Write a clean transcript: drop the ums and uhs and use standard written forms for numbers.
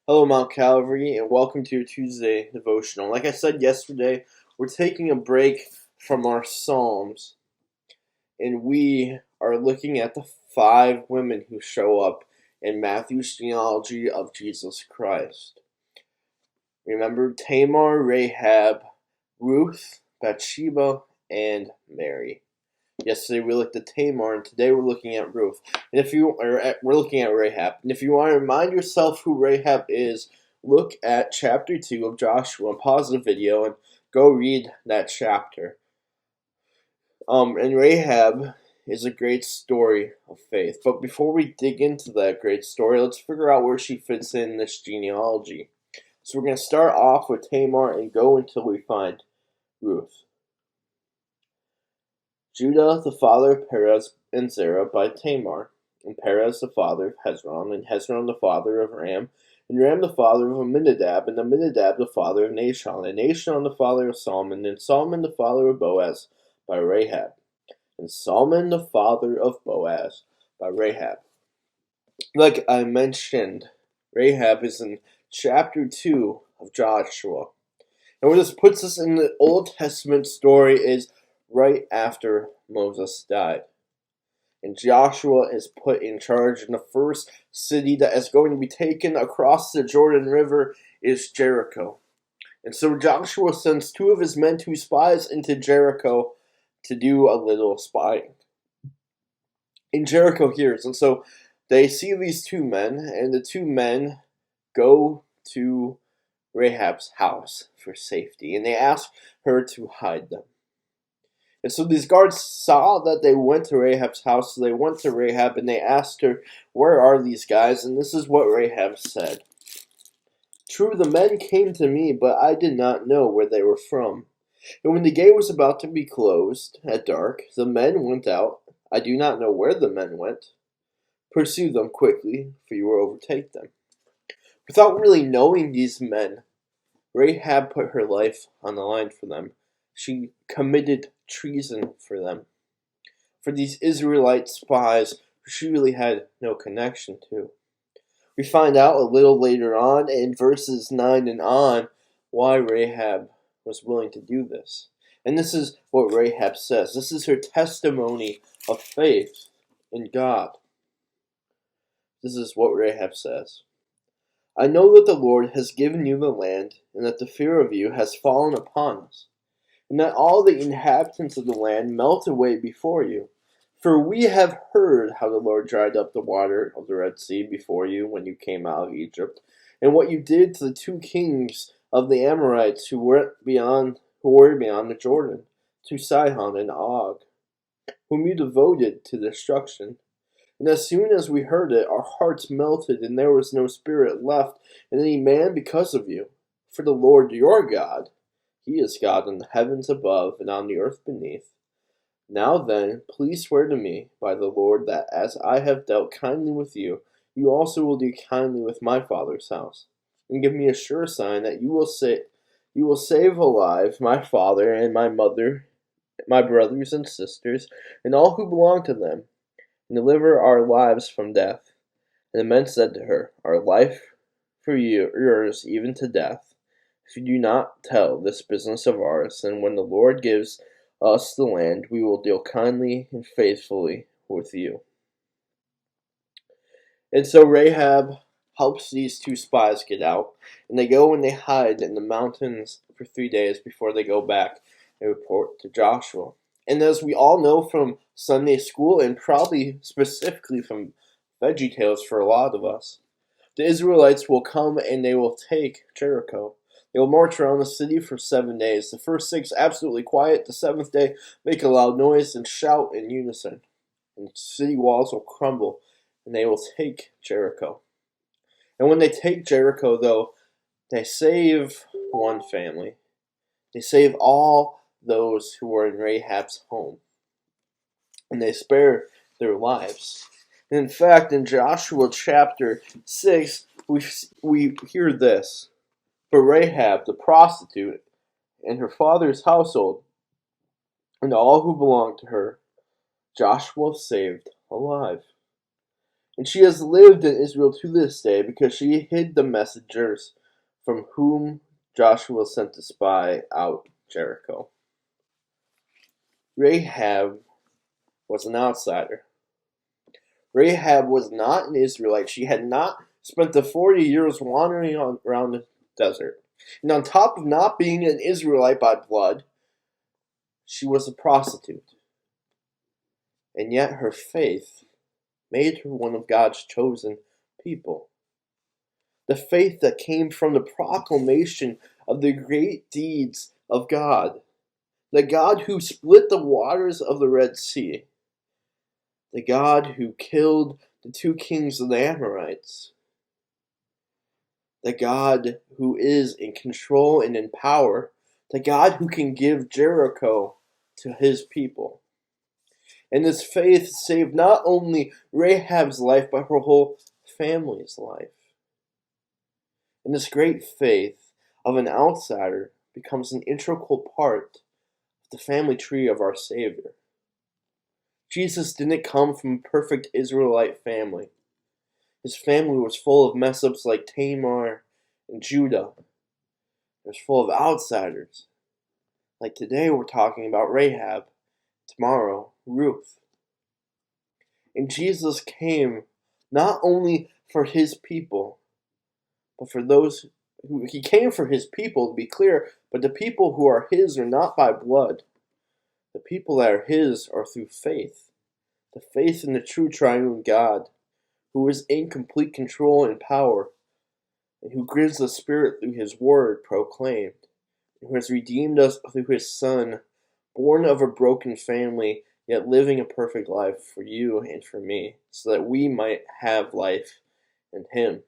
Hello, Mount Calvary, and welcome to your Tuesday Devotional. Like I said yesterday, we're taking a break from our Psalms, and we are looking at the 5 women who show up in Matthew's genealogy of Jesus Christ. Remember Tamar, Rahab, Ruth, Bathsheba, and Mary. Yesterday we looked at Tamar, and today we're looking at Ruth. We're looking at Rahab. And if you want to remind yourself who Rahab is, look at chapter 2 of Joshua. Pause the video and go read that chapter. And Rahab is a great story of faith. But before we dig into that great story, let's figure out where she fits in this genealogy. So we're going to start off with Tamar and go until we find Ruth. Judah, the father of Perez and Zerah by Tamar, and Perez the father of Hezron, and Hezron the father of Ram, and Ram the father of Amminadab, and Amminadab the father of Nahshon, and Nahshon the father of Salmon, and Salmon the father of Boaz by Rahab, and Salmon the father of Boaz by Rahab. Like I mentioned, Rahab is in chapter 2 of Joshua. And where this puts us in the Old Testament story is right after Moses died. And Joshua is put in charge, and the first city that is going to be taken across the Jordan River is Jericho. And so Joshua sends 2 of his men, 2 spies, into Jericho to do a little spying. And Jericho hears, and so they see these 2 men, and the 2 men go to Rahab's house for safety, and they ask her to hide them. And so these guards saw that they went to Rahab's house, so they went to Rahab and they asked her, "Where are these guys?" And this is what Rahab said. "True, the men came to me, but I did not know where they were from. And when the gate was about to be closed at dark, the men went out. I do not know where the men went. Pursue them quickly, for you will overtake them." Without really knowing these men, Rahab put her life on the line for them. She committed treason for them. For these Israelite spies who she really had no connection to. We find out a little later on in verses 9 and on why Rahab was willing to do this. And this is what Rahab says. This is her testimony of faith in God. This is what Rahab says. "I know that the Lord has given you the land, and that the fear of you has fallen upon us, and that all the inhabitants of the land melt away before you. For we have heard how the Lord dried up the water of the Red Sea before you when you came out of Egypt, and what you did to the 2 kings of the Amorites who were beyond the Jordan, to Sihon and Og, whom you devoted to destruction. And as soon as we heard it, our hearts melted, and there was no spirit left in any man because of you. For the Lord your God, He is God in the heavens above and on the earth beneath. Now then, please swear to me by the Lord that as I have dealt kindly with you, you also will do kindly with my father's house. And give me a sure sign that you will save alive my father and my mother, my brothers and sisters, and all who belong to them, and deliver our lives from death." And the men said to her, "Our life for yours, even to death, if you do not tell this business of ours. And when the Lord gives us the land, we will deal kindly and faithfully with you." And so Rahab helps these 2 spies get out, and they go and they hide in the mountains for 3 days before they go back and report to Joshua. And as we all know from Sunday school, and probably specifically from VeggieTales for a lot of us, the Israelites will come and they will take Jericho. They will march around the city for 7 days. The first 6 absolutely quiet. The 7th day make a loud noise and shout in unison. And the city walls will crumble, and they will take Jericho. And when they take Jericho, though, they save one family. They save all those who were in Rahab's home, and they spare their lives. And in fact, in Joshua chapter 6, we hear this. "But Rahab, the prostitute, and her father's household, and all who belonged to her, Joshua saved alive." And she has lived in Israel to this day because she hid the messengers from whom Joshua sent to spy out Jericho. Rahab was an outsider. Rahab was not an Israelite. She had not spent the 40 years wandering around the desert. And on top of not being an Israelite by blood, she was a prostitute. And yet her faith made her one of God's chosen people. The faith that came from the proclamation of the great deeds of God. The God who split the waters of the Red Sea. The God who killed the two kings of the Amorites. The God who is in control and in power. The God who can give Jericho to his people. And this faith saved not only Rahab's life, but her whole family's life. And this great faith of an outsider becomes an integral part of the family tree of our Savior. Jesus didn't come from a perfect Israelite family. His family was full of mess-ups like Tamar and Judah. It was full of outsiders. Like today we're talking about Rahab, tomorrow Ruth. And Jesus came not only for his people, but for those who he came for his people, to be clear, but the people who are his are not by blood. The people that are his are through faith. The faith in the true triune God, who is in complete control and power, and who gives the Spirit through his word proclaimed, and who has redeemed us through his Son, born of a broken family, yet living a perfect life for you and for me, so that we might have life in him.